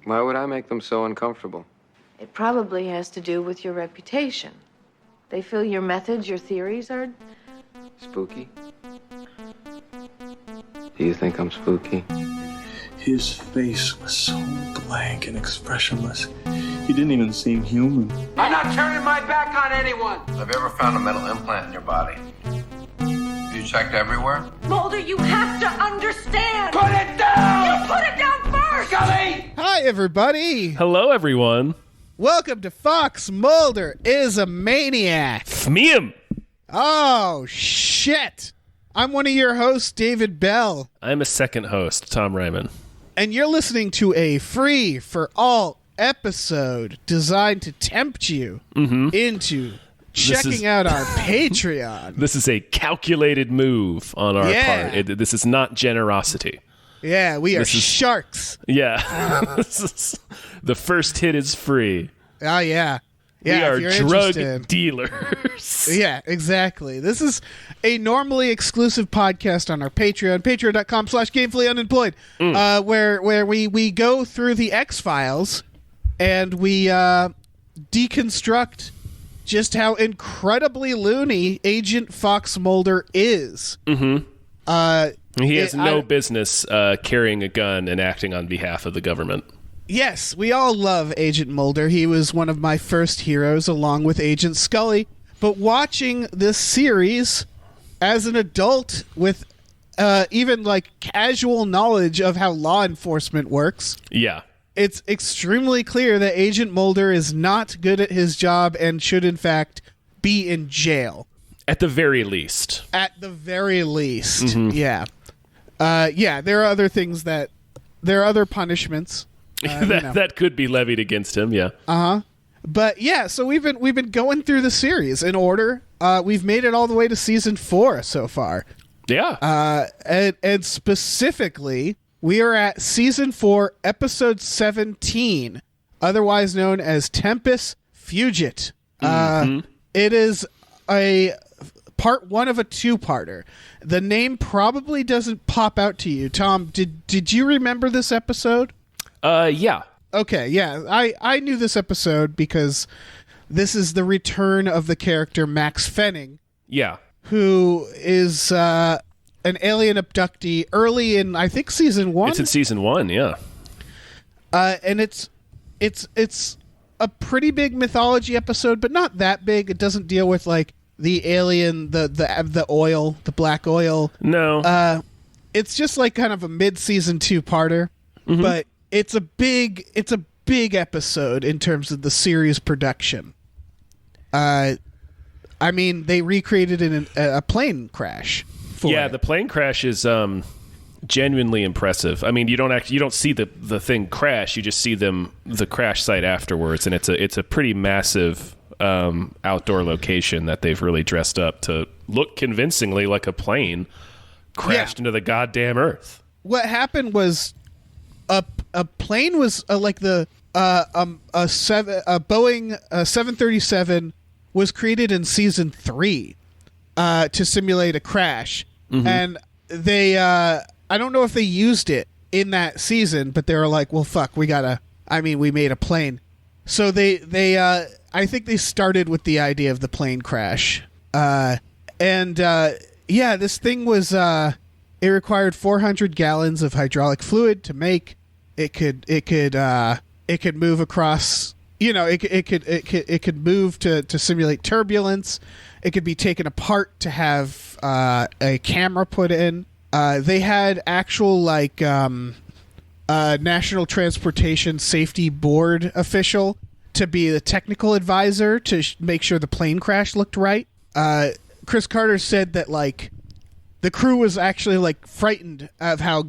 Why would I make them so uncomfortable? It probably has to do with your reputation. They feel your methods, your theories are... Spooky? Do you think I'm spooky? His face was so blank and expressionless. He didn't even seem human. I'm not turning my back on anyone! Have you ever found a metal implant in your body? Have you checked everywhere? Mulder, you have to understand! Put it down! You put it down first! Scully! Hi, everybody. Hello, everyone. Welcome to Fox Mulder is a Maniac. Fmeum. Oh, shit. I'm one of your hosts, David Bell. I'm a second host, Tom Ryman. And you're listening to a free-for-all episode designed to tempt you into checking out our Patreon. This is a calculated move on our part. This is not generosity. Yeah, we are sharks. Yeah. The first hit is free. Oh, yeah. Yeah, we are drug dealers. Yeah, exactly. This is a normally exclusive podcast on our Patreon, patreon.com/gamefullyunemployed, where we go through the X-Files and we deconstruct just how incredibly loony Agent Fox Mulder is. Mm-hmm. He has no business carrying a gun and acting on behalf of the government. Yes, we all love Agent Mulder. He was one of my first heroes along with Agent Scully. But watching this series as an adult with even like casual knowledge of how law enforcement works, it's extremely clear that Agent Mulder is not good at his job and should in fact be in jail. At the very least. At the very least, yeah. There are other things there are other punishments. That could be levied against him, yeah. But yeah, so we've been going through the series in order. We've made it all the way to season 4 so far. Yeah. And specifically, we are at season 4, episode 17, otherwise known as Tempus, Fugit. It is a part 1 of a 2-parter. The name probably doesn't pop out to you. Tom, did you remember this episode? Yeah. Okay, yeah. I knew this episode because this is the return of the character Max Fenning. Yeah. Who is an alien abductee early in, I think, season 1. It's in season 1, yeah. And it's a pretty big mythology episode, but not that big. It doesn't deal with like the alien, the oil, the black oil. No. It's just like kind of a mid-season 2-parter, but it's a big episode in terms of the series production. I mean, they recreated a plane crash. The plane crash is genuinely impressive. I mean, you don't see the thing crash. You just see the crash site afterwards, and it's a pretty massive outdoor location that they've really dressed up to look convincingly like a plane crashed into the goddamn earth. What happened was a plane was like a Boeing 737 was created in season 3 to simulate a crash, and they I don't know if they used it in that season, but they were like, well, fuck, we made a plane, so they I think they started with the idea of the plane crash, this thing was it required 400 gallons of hydraulic fluid to make. It could move across, it could move to simulate turbulence. It could be taken apart to have a camera put in. They had actual National Transportation Safety Board official to be the technical advisor to make sure the plane crash looked right. Chris Carter said that the crew was actually frightened of how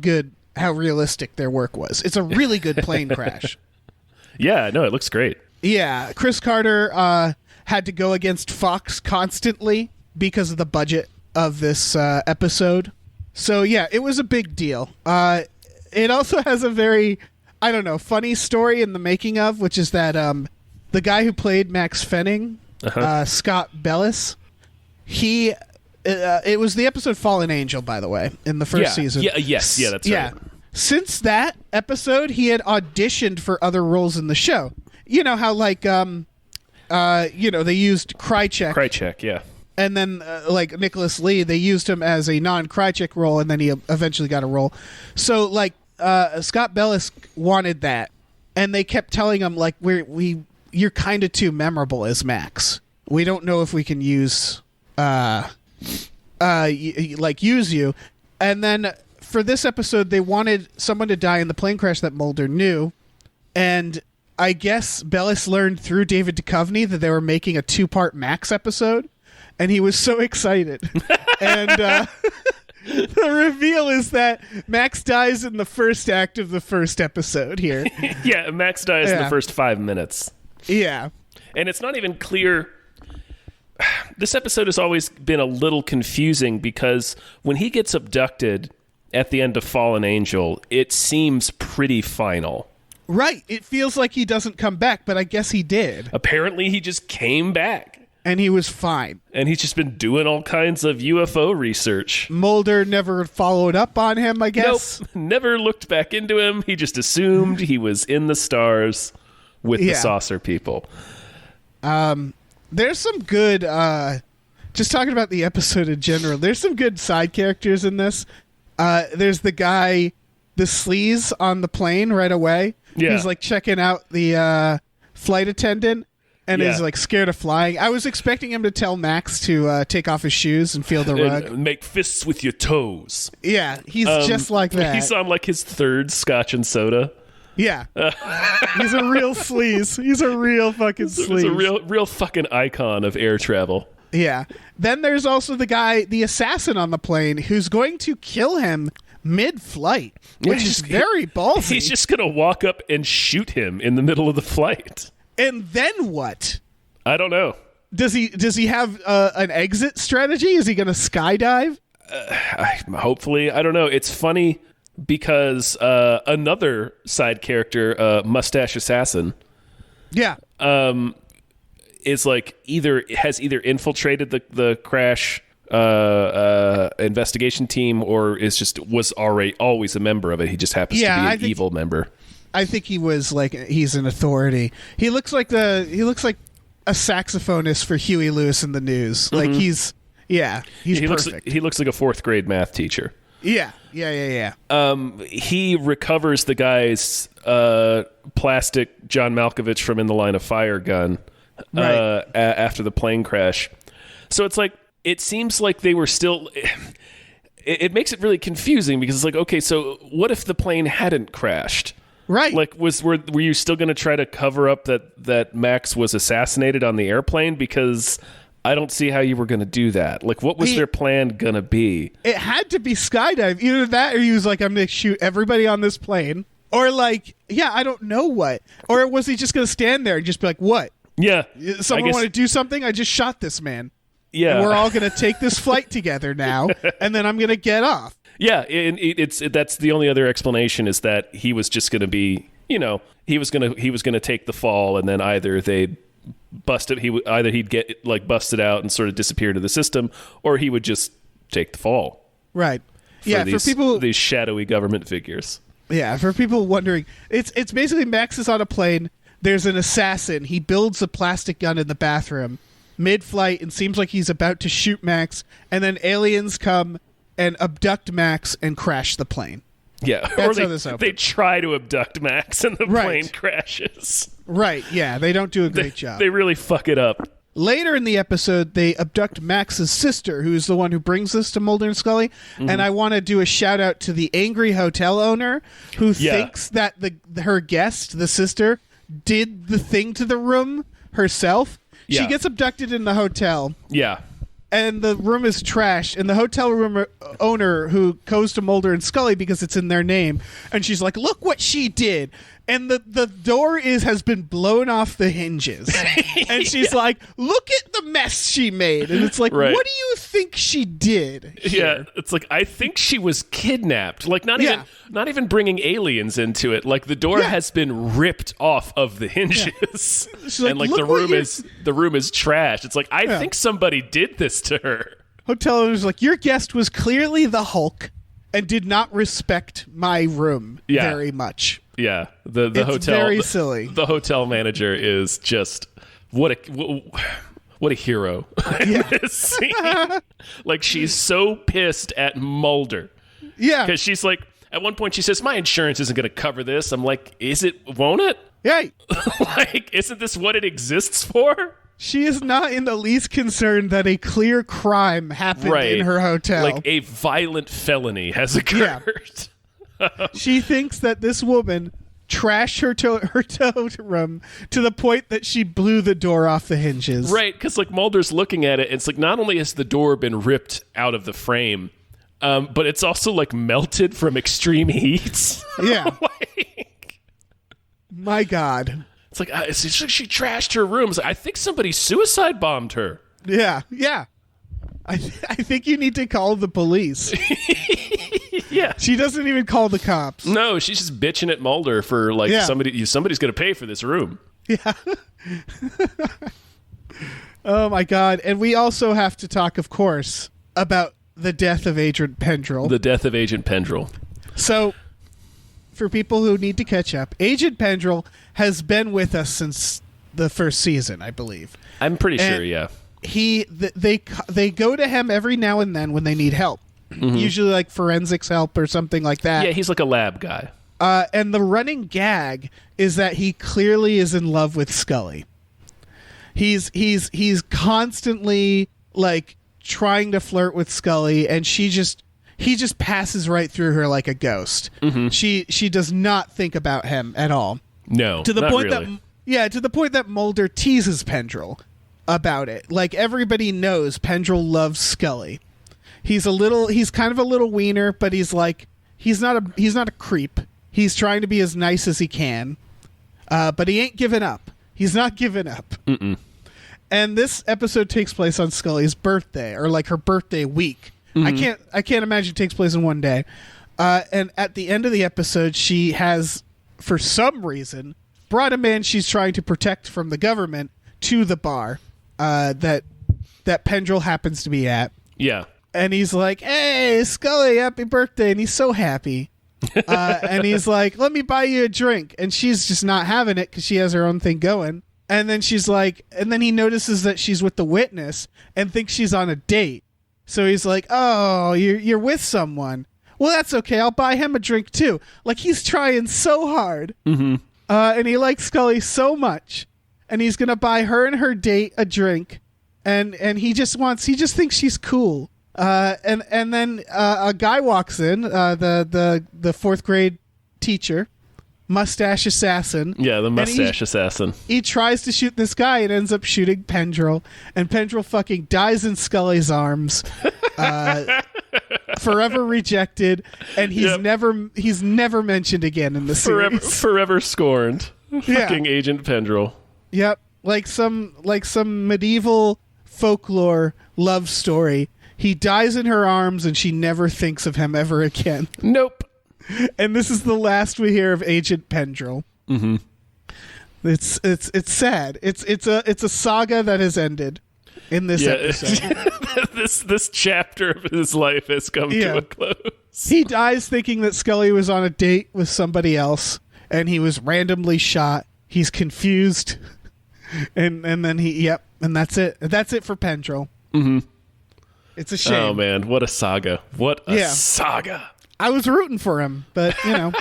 realistic their work was. It's a really good plane crash. Yeah, no, it looks great. Yeah, Chris Carter had to go against Fox constantly because of the budget of this episode. So yeah, it was a big deal. It also has a very, funny story in the making of, which is that the guy who played Max Fenning, Scott Bellis, it was the episode Fallen Angel, by the way, in the first season. Yes, that's right. since that episode, he had auditioned for other roles in the show. You know how, like, they used Krychek. Krychek, yeah. And then, like, Nicholas Lee, they used him as a non-Krychek role, and then he eventually got a role. So, like, Scott Bellis wanted that, and they kept telling him, like, you're kind of too memorable as Max. We don't know if we can use you. And then for this episode, they wanted someone to die in the plane crash that Mulder knew, and I guess Bellis learned through David Duchovny that they were making a 2-part Max episode. And he was so excited. And the reveal is that Max dies in the first act of the first episode here. Yeah, Max dies in the first 5 minutes. Yeah. And it's not even clear. This episode has always been a little confusing because when he gets abducted at the end of Fallen Angel, it seems pretty final. Right. It feels like he doesn't come back, but I guess he did. Apparently he just came back. And he was fine. And he's just been doing all kinds of UFO research. Mulder never followed up on him, I guess. Nope. Never looked back into him. He just assumed he was in the stars with the saucer people. There's some good, just talking about the episode in general, there's some good side characters in this. There's the guy, the sleaze on the plane right away. Yeah. Who's like checking out the flight attendant. And is like scared of flying. I was expecting him to tell Max to take off his shoes and feel the rug. And make fists with your toes. Yeah, he's just like that. He's on like his third scotch and soda. Yeah. He's a real sleaze. He's a real fucking sleaze. He's a real fucking icon of air travel. Yeah. Then there's also the guy, the assassin on the plane, who's going to kill him mid-flight, which is very ballsy. He's just going to walk up and shoot him in the middle of the flight. And then what? I don't know. Does he have an exit strategy? Is he going to skydive? Hopefully. I don't know. It's funny because another side character, Mustache Assassin, yeah, is like has either infiltrated the crash investigation team or was already always a member of it. He just happens to be an evil member. I think he was like he's an authority. He looks like a saxophonist for Huey Lewis in the News. Mm-hmm. Like he's perfect. He looks like a 4th grade math teacher. Yeah. He recovers the guy's plastic John Malkovich from In the Line of Fire gun after the plane crash. So it's like it seems like they were still. It makes it really confusing because it's like, okay, so what if the plane hadn't crashed? Right. Like, were you still going to try to cover up that Max was assassinated on the airplane? Because I don't see how you were going to do that. Like, what was their plan going to be? It had to be skydive. Either that or he was like, I'm going to shoot everybody on this plane. Or like, I don't know what. Or was he just going to stand there and just be like, what? Yeah. Someone want to do something? I just shot this man. Yeah. And we're all going to take this flight together now, and then I'm going to get off. Yeah, that's the only other explanation is that he was just going to be, he was going to take the fall, and then either they'd bust it, he'd get like busted out and sort of disappear into the system, or he would just take the fall. Right. For these shadowy government figures. Yeah, for people wondering, it's basically Max is on a plane. There's an assassin. He builds a plastic gun in the bathroom mid-flight and seems like he's about to shoot Max, and then aliens come and abduct Max and crash the plane. Yeah, that's or how this opens. They try to abduct Max and the plane crashes. Right, yeah, they don't do a great job. They really fuck it up. Later in the episode, they abduct Max's sister, who's the one who brings this to Mulder and Scully. Mm-hmm. And I want to do a shout out to the angry hotel owner who thinks that her guest, the sister, did the thing to the room herself. Yeah. She gets abducted in the hotel. Yeah. And the room is trashed, and the hotel room owner who goes to Mulder and Scully because it's in their name, and she's like, look what she did. And the door has been blown off the hinges. And she's like, look at the mess she made. And it's like, what do you think she did here? Yeah, it's like, I think she was kidnapped. Like, not even bringing aliens into it. Like, the door has been ripped off of the hinges. Yeah. And like the room is trashed. It's like, I think somebody did this to her. Hotel owner's like, your guest was clearly the Hulk. and did not respect my room very much. Yeah, the It's hotel very silly. The hotel manager is just what a hero in this scene. Like, she's so pissed at Mulder. Yeah, Because she's like, at one point she says, my insurance isn't going to cover this. I'm like, won't it? hey, Like, isn't this what it exists for? she is not in the least concerned that a clear crime happened in her hotel. Like, a violent felony has occurred. She thinks that this woman trashed her tote room to the point that she blew the door off the hinges. Right, because, like, Mulder's looking at it, and it's like, not only has the door been ripped out of the frame, but it's also, like, melted from extreme heat. Yeah. Like, My God. it's like, she trashed her room. It's like, I think somebody suicide bombed her. Yeah. I think you need to call the police. Yeah. She doesn't even call the cops. No, she's just bitching at Mulder for, like, somebody's going to pay for this room. Yeah. Oh, my God. And we also have to talk, of course, about the death of Agent Pendrell. The death of Agent Pendrell. So, for people who need to catch up, Agent Pendrell has been with us since the first season, I believe. I'm pretty And sure, yeah. They go to him every now and then when they need help. Usually like forensics help or something like that. Yeah, he's like a lab guy. And the running gag is that he clearly is in love with Scully. He's constantly like trying to flirt with Scully, and he just passes right through her like a ghost. She does not think about him at all. No, To the not point really. to the point that Mulder teases Pendrell about it. Like, everybody knows Pendrell loves Scully. He's kind of a little wiener, but he's not a creep. He's trying to be as nice as he can. But he ain't giving up. He's not giving up. Mm-mm. And this episode takes place on Scully's birthday, or like her birthday week. I can't imagine it takes place in one day. And at the end of the episode, she has, for some reason, brought a man she's trying to protect from the government to the bar that Pendrell happens to be at. Yeah. And he's like, "Hey, Scully, happy birthday!" And he's so happy. And he's like, "Let me buy you a drink." And she's just not having it because she has her own thing going. And then she's like, and then he notices that she's with the witness and thinks she's on a date. So he's like, "Oh, you're with someone. Well, that's okay. I'll buy him a drink too." Like, he's trying so hard. And he likes Scully so much, and he's gonna buy her and her date a drink. And he just thinks she's cool. And then a guy walks in, the fourth grade teacher, mustache assassin. Yeah, the mustache assassin. He tries to shoot this guy and ends up shooting Pendrell, and Pendrell fucking dies in Scully's arms, forever rejected, and he's never mentioned again in the series. Forever scorned. Fucking Agent Pendrell. Yep, like some medieval folklore love story. He dies in her arms, and she never thinks of him ever again. Nope. And this is the last we hear of Agent Pendrell. Mm-hmm. It's sad. It's a saga that has ended in this episode. this chapter of his life has come to a close. He dies thinking that Scully was on a date with somebody else, and he was randomly shot. He's confused, and then and that's it. That's it for Pendrell. Mm-hmm. It's a shame. Oh man, what a saga! What a saga! I was rooting for him, but you know.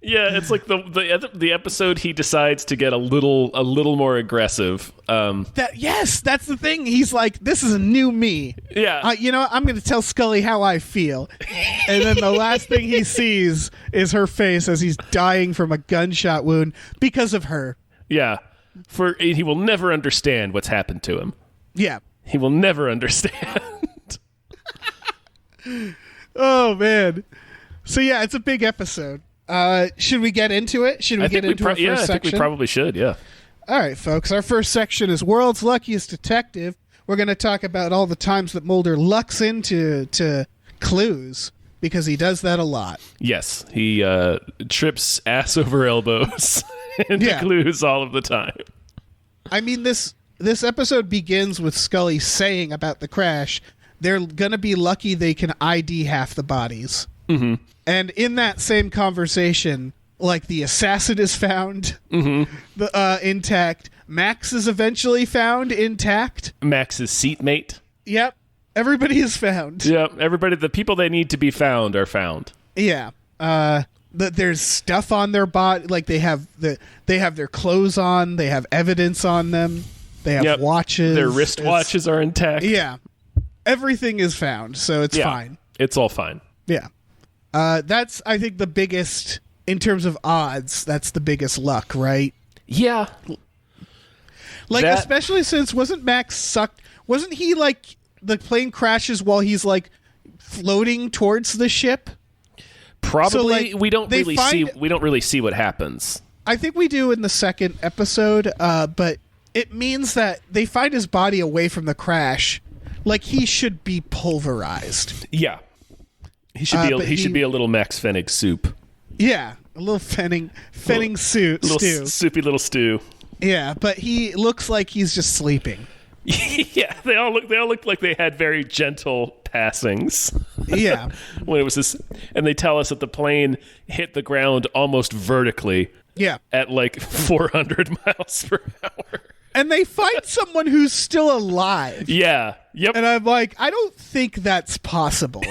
Yeah, it's like the episode he decides to get a little more aggressive. That's the thing. He's like, "This is a new me." Yeah, I'm going to tell Scully how I feel, and then the last thing he sees is her face as he's dying from a gunshot wound because of her. Yeah, he will never understand what's happened to him. Yeah, he will never understand. Oh man, so yeah, it's a big episode. Should we get into it? Should we get into our first section? I think we probably should, yeah. All right, folks. Our first section is World's Luckiest Detective. We're going to talk about all the times that Mulder lucks into clues, because he does that a lot. Yes, he trips ass over elbows into clues all of the time. I mean, this episode begins with Scully saying about the crash, they're going to be lucky they can ID half the bodies. Mm-hmm. And in that same conversation, like, the assassin is found intact. Max is eventually found intact. Max's seatmate. Yep. Everybody is found. Yep. Everybody, the people they need to be found are found. Yeah. There's stuff on their body. Like, they have their clothes on. They have evidence on them. They have watches. Their wristwatches are intact. Yeah. Everything is found, so it's fine. It's all fine. Yeah. That's, I think, the biggest, in terms of odds, that's the biggest luck, right? Yeah. Like, especially since, wasn't Max sucked? Wasn't he, like, the plane crashes while he's, like, floating towards the ship? Probably. So, like, we don't really see what happens. I think we do in the second episode, but it means that they find his body away from the crash. Like, he should be pulverized. Yeah. He should be a little Max Fennig soup. Yeah, a little Fenning stew. Soupy little stew. Yeah, but he looks like he's just sleeping. Yeah, they all look like they had very gentle passings. Yeah. When it was this, and they tell us that the plane hit the ground almost vertically. Yeah. At like 400 miles per hour. And they find someone who's still alive. Yeah. Yep. And I'm like, I don't think that's possible.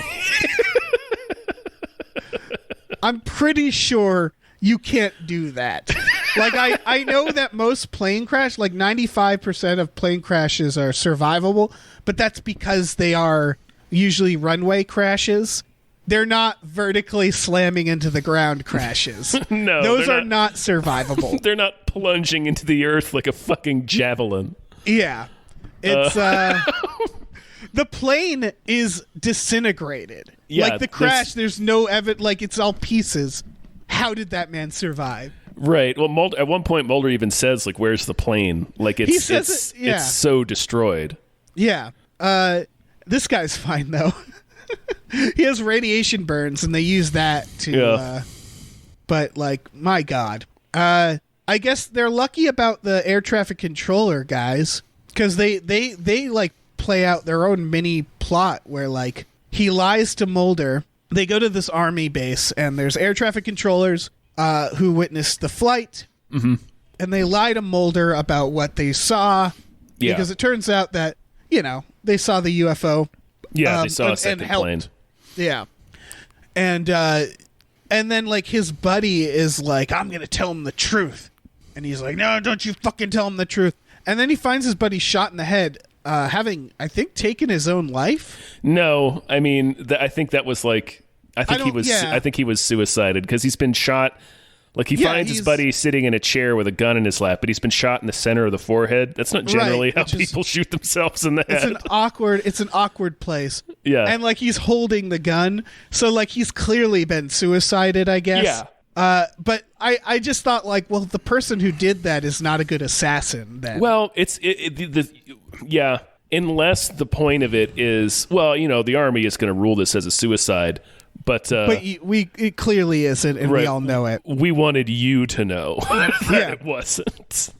I'm pretty sure you can't do that. Like, I know that most plane crash, like 95% of plane crashes are survivable, but that's because they are usually runway crashes. They're not vertically slamming into the ground crashes. No. Those are not survivable. They're not plunging into the earth like a fucking javelin. Yeah. It's, the plane is disintegrated. Yeah, like, the crash, there's no evidence, like, it's all pieces. How did that man survive? Right. Well, Mulder, at one point, Mulder even says, like, "Where's the plane?" Like, it's so destroyed. Yeah. This guy's fine, though. He has radiation burns, and they use that to. But, like, my God. I guess they're lucky about the air traffic controller guys, because they like play out their own mini plot where, like, he lies to Mulder. They go to this army base, and there's air traffic controllers who witnessed the flight, and they lie to Mulder about what they saw, because it turns out that, they saw the UFO. Yeah, they saw a second plane. Yeah. And then, like, his buddy is like, I'm going to tell him the truth. And he's like, no, don't you fucking tell him the truth. And then he finds his buddy shot in the head, having, I think, taken his own life. No, I mean, I think that was like, I think he was suicided because he's been shot. Like, he finds his buddy sitting in a chair with a gun in his lap, but he's been shot in the center of the forehead. That's not generally how people shoot themselves in the head. It's an awkward place. Yeah. And, like, he's holding the gun. So, like, he's clearly been suicided, I guess. Yeah. But I just thought, like, well, the person who did that is not a good assassin then. Well, unless the point of it is, well, the army is going to rule this as a suicide. But it clearly isn't, and we all know it. We wanted you to know that it wasn't.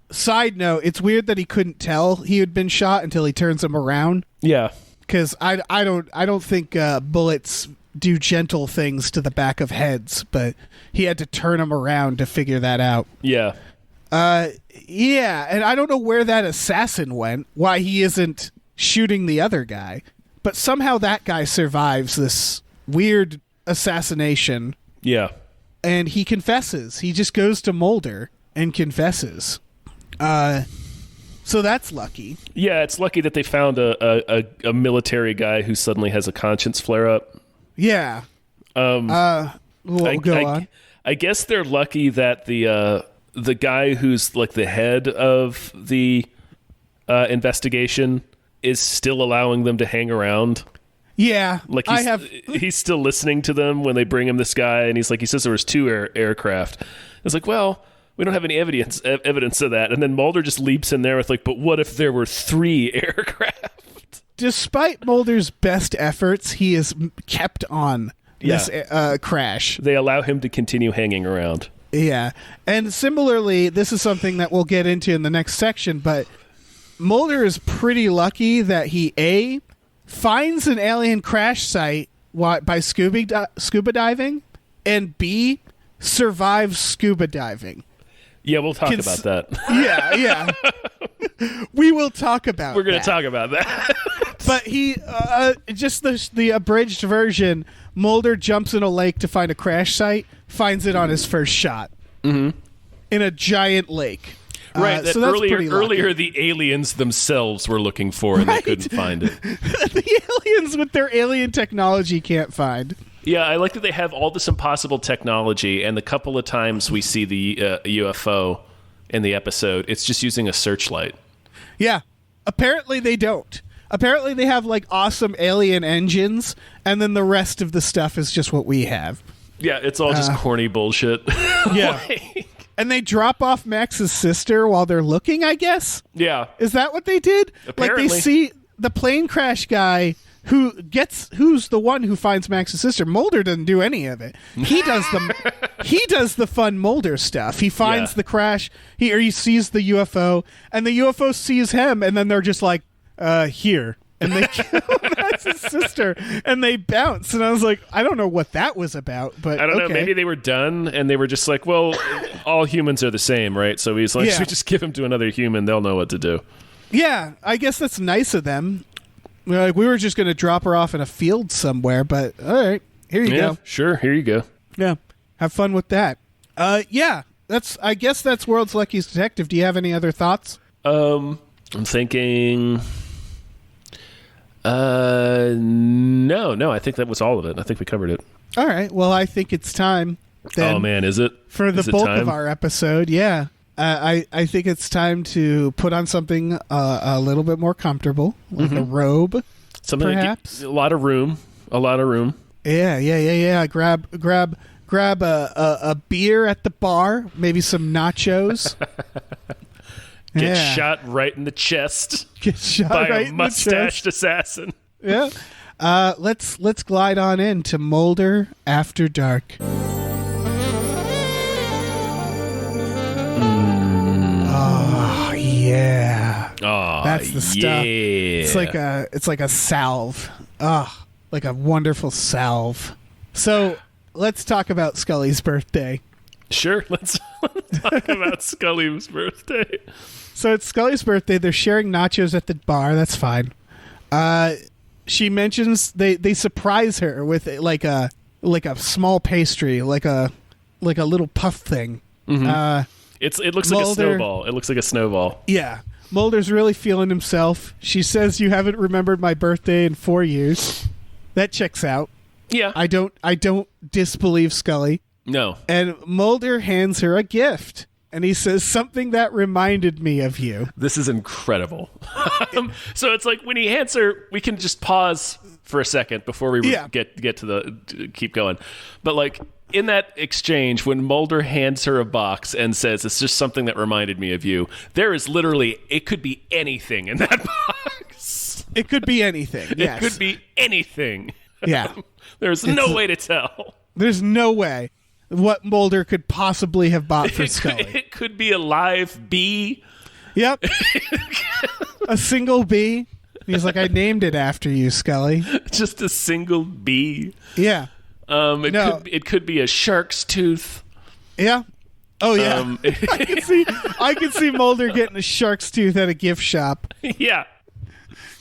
Side note: it's weird that he couldn't tell he had been shot until he turns him around. Yeah, because I don't think bullets do gentle things to the back of heads, but he had to turn him around to figure that out. Yeah. Yeah, and I don't know where that assassin went. Why he isn't shooting the other guy. But somehow that guy survives this weird assassination. Yeah. And he confesses. He just goes to Mulder and confesses. So that's lucky. Yeah, it's lucky that they found a military guy who suddenly has a conscience flare-up. Yeah. Go on. I guess they're lucky that the guy who's, like, the head of the investigation is still allowing them to hang around. Yeah, like he's still listening to them when they bring him this guy, and he says there was two aircraft. It's like, well, we don't have any evidence of that. And then Mulder just leaps in there with, like, but what if there were 3 aircraft? Despite Mulder's best efforts, he is kept on this crash. They allow him to continue hanging around. Yeah, and similarly, this is something that we'll get into in the next section, but Mulder is pretty lucky that he finds an alien crash site by scuba diving, and B, survives scuba diving. Yeah, we'll talk about that. Yeah. We will talk about We're going to talk about that. But he, just the abridged version, Mulder jumps in a lake to find a crash site, finds it on his first shot. Mm-hmm. In a giant lake. Right, so that's pretty lucky. earlier the aliens themselves were looking for and they couldn't find it. The aliens with their alien technology can't find. Yeah, I like that they have all this impossible technology, and the couple of times we see the UFO in the episode, it's just using a searchlight. Yeah, apparently they don't. Apparently they have like awesome alien engines, and then the rest of the stuff is just what we have. Yeah, it's all just corny bullshit. Yeah. And they drop off Max's sister while they're looking, I guess? Yeah. Is that what they did? Apparently. Like they see the plane crash guy who's the one who finds Max's sister. Mulder doesn't do any of it. He does the fun Mulder stuff. He finds the crash, he sees the UFO, and the UFO sees him, and then they're just like, here. And they kill Max's sister, and they bounce. And I was like, I don't know what that was about, but I don't know. okay. Maybe they were done, and they were just like, well, all humans are the same, right? So he's like, we just give him to another human. They'll know what to do. Yeah, I guess that's nice of them. Like, we were just going to drop her off in a field somewhere, but all right, here you go. Sure, here you go. Yeah, have fun with that. Yeah, I guess that's World's Luckiest Detective. Do you have any other thoughts? I'm thinking... No, I think that was all of it. I think we covered it. All right, well, I think it's time then. Oh, man, is it? For the bulk of our episode, yeah. I think it's time to put on something a little bit more comfortable, like a robe, something perhaps. A lot of room. Yeah. Grab a beer at the bar, maybe some nachos. Get shot right in the chest. Get shot by right a mustached assassin. Yeah. Let's glide on into Mulder After Dark. Oh yeah. Oh, that's the stuff. Yeah. It's like a salve. Oh, like a wonderful salve. So let's talk about Scully's birthday. Sure, let's talk about Scully's birthday. So it's Scully's birthday. They're sharing nachos at the bar. That's fine. She mentions they surprise her with like a small pastry, like a little puff thing. Mm-hmm. It looks like a snowball. It looks like a snowball. Yeah. Mulder's really feeling himself. She says, "You haven't remembered my birthday in 4 years." That checks out. Yeah. I don't disbelieve Scully. No. And Mulder hands her a gift. And he says, "Something that reminded me of you." This is incredible. So it's like when he hands her, we can just pause for a second before we get to keep going. But like in that exchange, when Mulder hands her a box and says, "It's just something that reminded me of you," there is literally, it could be anything in that box. It could be anything. Yes. It could be anything. Yeah. There's no way to tell. There's no way what Mulder could possibly have bought for Scully. It could be a live bee. Yep. A single bee. He's like, "I named it after you, Scully." Just a single bee. Yeah. It could be a shark's tooth. Yeah. Oh yeah. I can see Mulder getting a shark's tooth at a gift shop. Yeah.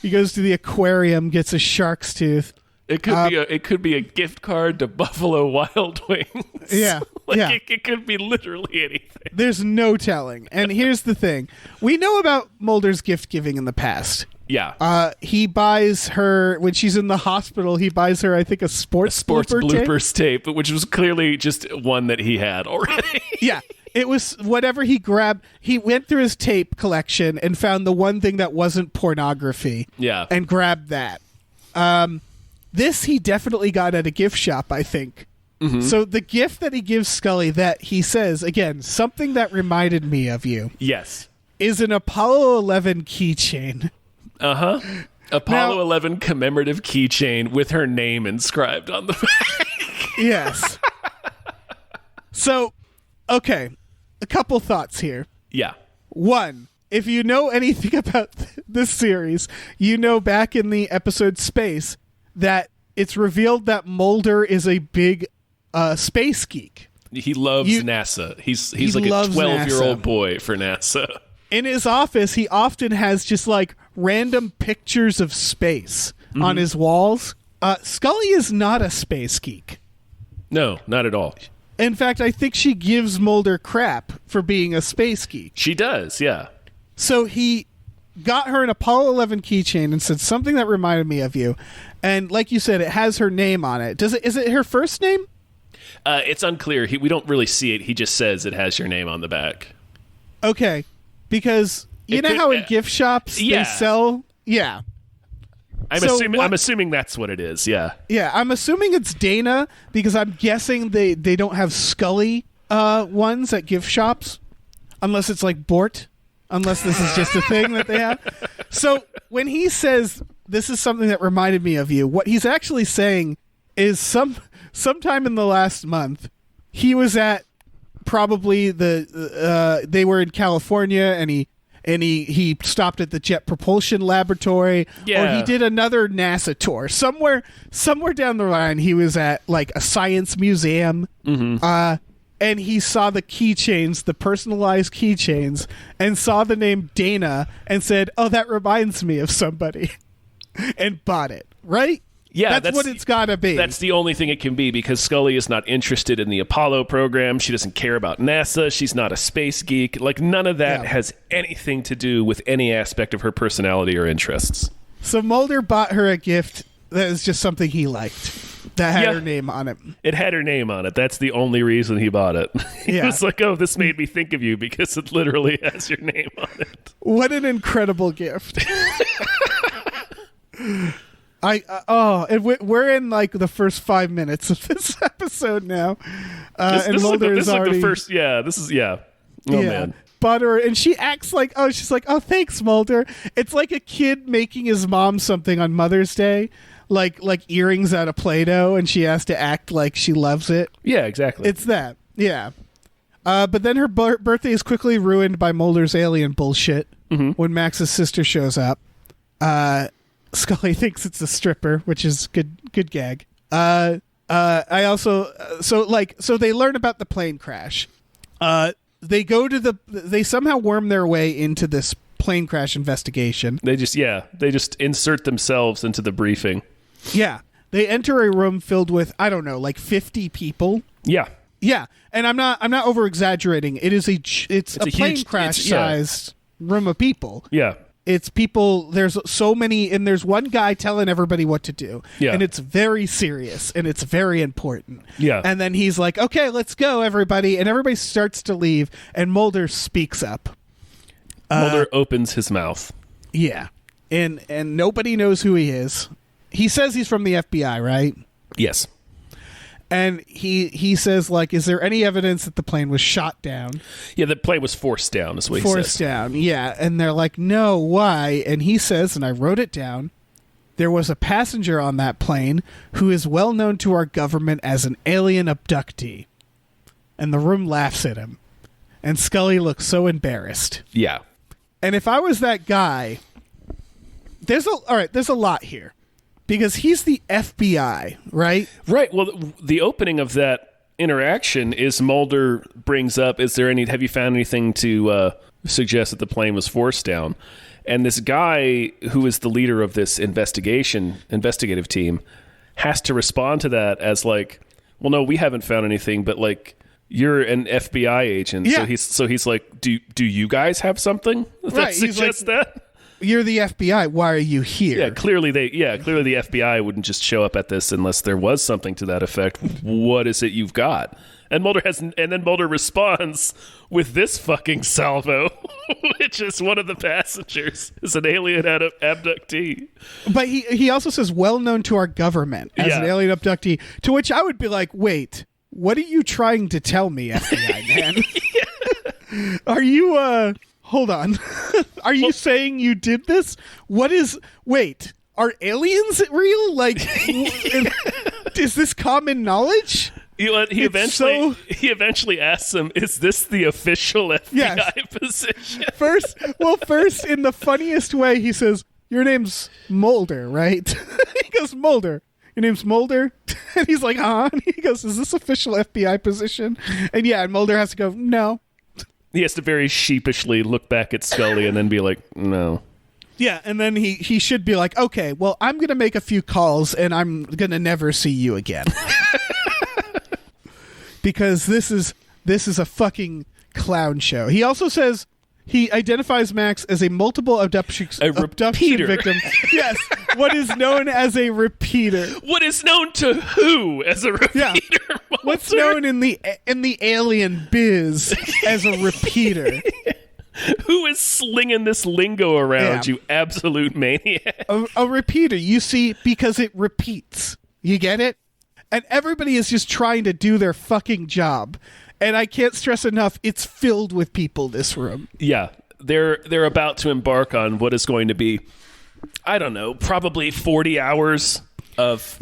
He goes to the aquarium, gets a shark's tooth. It could be a gift card to Buffalo Wild Wings. Yeah. It could be literally anything. There's no telling. And here's the thing. We know about Mulder's gift giving in the past. Yeah. He buys her, when she's in the hospital, he buys her, I think, a sports bloopers tape, which was clearly just one that he had already. Yeah. It was whatever he grabbed. He went through his tape collection and found the one thing that wasn't pornography. Yeah. And grabbed that. This he definitely got at a gift shop, I think. Mm-hmm. So the gift that he gives Scully, that he says, again, "Something that reminded me of you." Yes. Is an Apollo 11 keychain. Uh-huh. Apollo 11 commemorative keychain with her name inscribed on the back. Yes. So, okay. A couple thoughts here. Yeah. One, if you know anything about this series, you know back in the episode Space that it's revealed that Mulder is a big space geek. He loves NASA. He's like a loves 12-year-old NASA. boy for NASA. In his office, he often has just like random pictures of space on his walls. Scully is not a space geek. No, not at all. In fact, I think she gives Mulder crap for being a space geek. She does, yeah. So he got her an Apollo 11 keychain and said something that reminded me of you. And like you said, it has her name on it. Is it her first name? It's unclear. We don't really see it. He just says it has your name on the back. Okay. Because you know how in gift shops they sell... Yeah. I'm assuming that's what it is, yeah. Yeah, I'm assuming it's Dana because I'm guessing they don't have Scully ones at gift shops. Unless it's like Bort. Unless this is just a thing that they have. So when he says, this is something that reminded me of you, what he's actually saying is sometime in the last month, he was at probably they were in California and he stopped at the Jet Propulsion Laboratory, or he did another NASA tour. Somewhere down the line, he was at like a science museum, and he saw the keychains, the personalized keychains, and saw the name Dana and said, "Oh, that reminds me of somebody," and bought it. Right? Yeah, that's what it's got to be. That's the only thing it can be because Scully is not interested in the Apollo program. She doesn't care about NASA. She's not a space geek. Like, none of that has anything to do with any aspect of her personality or interests. So Mulder bought her a gift that is just something he liked that had her name on it. It had her name on it. That's the only reason he bought it. He was like, oh, this made me think of you because it literally has your name on it. What an incredible gift. And we're in like the first 5 minutes of this episode now, and Mulder is already the first. Yeah, this is Oh man, butter, and she acts like she's like, oh, thanks, Mulder. It's like a kid making his mom something on Mother's Day, like earrings out of Play-Doh, and she has to act like she loves it. Yeah, exactly. It's that. Yeah. But then her birthday is quickly ruined by Mulder's alien bullshit when Max's sister shows up. Scully thinks it's a stripper, which is good gag. I also so they learn about the plane crash. They go to they somehow worm their way into this plane crash investigation. They just insert themselves into the briefing. Yeah. They enter a room filled with, I don't know, like 50 people. Yeah. Yeah. And I'm not over exaggerating. It's a plane huge, crash sized room of people. Yeah. It's people, there's so many, and there's one guy telling everybody what to do. Yeah. And it's very serious, and it's very important. Yeah. And then he's like, okay, let's go, everybody. And everybody starts to leave, and Mulder speaks up. Mulder opens his mouth. Yeah. And nobody knows who he is. He says he's from the FBI, right? Yes. And he says, like, is there any evidence that the plane was shot down? Yeah, the plane was forced down, is what he says. Forced down, yeah. And they're like, no, why? And he says, and I wrote it down, there was a passenger on that plane who is well known to our government as an alien abductee. And the room laughs at him. And Scully looks so embarrassed. Yeah. And if I was that guy, there's a lot here. Because he's the FBI, right? Right. Well, the opening of that interaction is Mulder brings up, have you found anything to suggest that the plane was forced down? And this guy who is the leader of this investigative team has to respond to that as like, well, no, we haven't found anything, but like, you're an FBI agent. Yeah. So he's like, do you guys have something that suggests that? You're the FBI. Why are you here? Yeah, clearly the FBI wouldn't just show up at this unless there was something to that effect. What is it you've got? And then Mulder responds with this fucking salvo, which is one of the passengers is an alien abductee. But he also says well known to our government as an alien abductee. To which I would be like, wait, what are you trying to tell me, FBI man? Are you hold on. Are you saying you did this? Wait, are aliens real? Like, is this common knowledge? He eventually asks him, is this the official FBI position? First, in the funniest way, he says, your name's Mulder, right? He goes, Mulder. your name's Mulder? And he's like, And he goes, is this official FBI position? And yeah, and Mulder has to go, no. He has to very sheepishly look back at Scully and then be like, no. Yeah, and then he should be like, okay, well, I'm going to make a few calls and I'm going to never see you again. Because this is a fucking clown show. He also says he identifies Max as a multiple abduction victim. Yes, what is known as a repeater. What is known to who as a repeater? Yeah. What's known in the alien biz as a repeater? Who is slinging this lingo around, Yeah. you absolute maniac? A repeater, you see, because it repeats. You get it? And everybody is just trying to do their fucking job. And I can't stress enough, it's filled with people, this room. Yeah, they're about to embark on what is going to be, I don't know, probably 40 hours of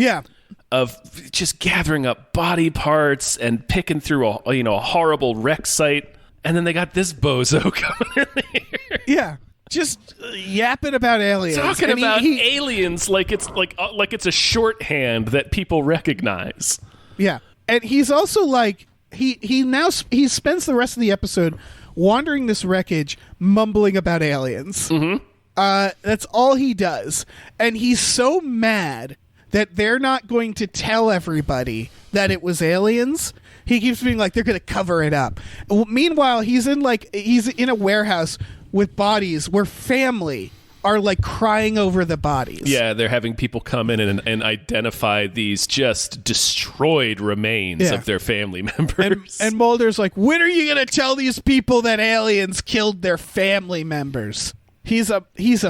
just gathering up body parts and picking through a horrible wreck site. And then they got this bozo coming in here. Yeah. Just yapping about aliens. Talking about aliens like it's a shorthand that people recognize. Yeah. And he's also like, he spends the rest of the episode wandering this wreckage, mumbling about aliens. Mm-hmm. That's all he does. And he's so mad that they're not going to tell everybody that it was aliens. He keeps being like, they're going to cover it up. Meanwhile, he's in a warehouse with bodies where family are like crying over the bodies. Yeah, they're having people come in and identify these just destroyed remains of their family members. And Mulder's like, when are you going to tell these people that aliens killed their family members? He's a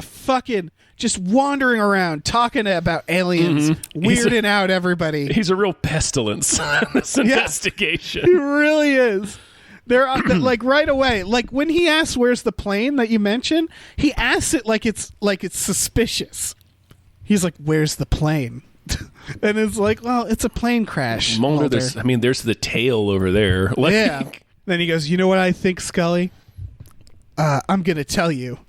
fucking just wandering around talking about aliens, weirding out everybody. He's a real pestilence in this investigation. He really is. They're like right away. Like when he asks, "Where's the plane?" that you mentioned, he asks it like it's suspicious. He's like, "Where's the plane?" And it's like, "Well, it's a plane crash." Mulder. There's the tail over there. Like, yeah. Then he goes, "You know what I think, Scully? I'm gonna tell you."